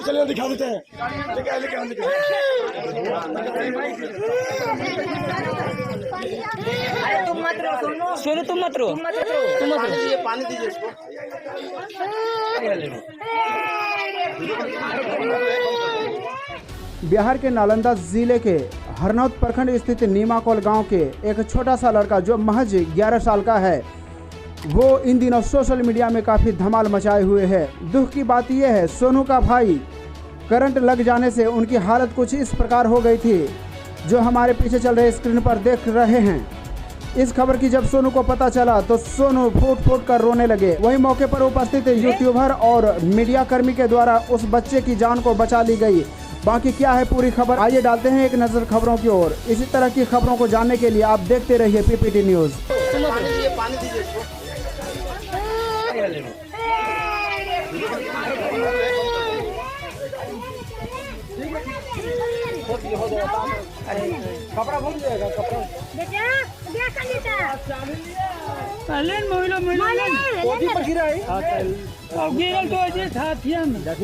चलिए दिखा देते हैं। अरे तुम मत रो, सोनू तुम मत रो, पानी दीजिए इसको। बिहार के नालंदा जिले के हरनौत प्रखंड स्थित नीमाकोल गांव के एक छोटा सा लड़का जो महज 11 साल का है, वो इन दिनों सोशल मीडिया में काफ़ी धमाल मचाए हुए है। दुख की बात यह है, सोनू का भाई करंट लग जाने से उनकी हालत कुछ इस प्रकार हो गई थी जो हमारे पीछे चल रहे स्क्रीन पर देख रहे हैं। इस खबर की जब सोनू को पता चला तो सोनू फूट फूट कर रोने लगे। वहीं मौके पर उपस्थित यूट्यूबर और मीडिया कर्मी के द्वारा उस बच्चे की जान को बचा ली गई। बाकी क्या है पूरी खबर, आइए डालते हैं एक नज़र खबरों की ओर। इसी तरह की खबरों को जानने के लिए आप देखते रहिए पीपीटी न्यूज़। कपड़ा भूल जाएगा, कपड़ा पर गिरा है। गिरल तो अजय साथिया में ले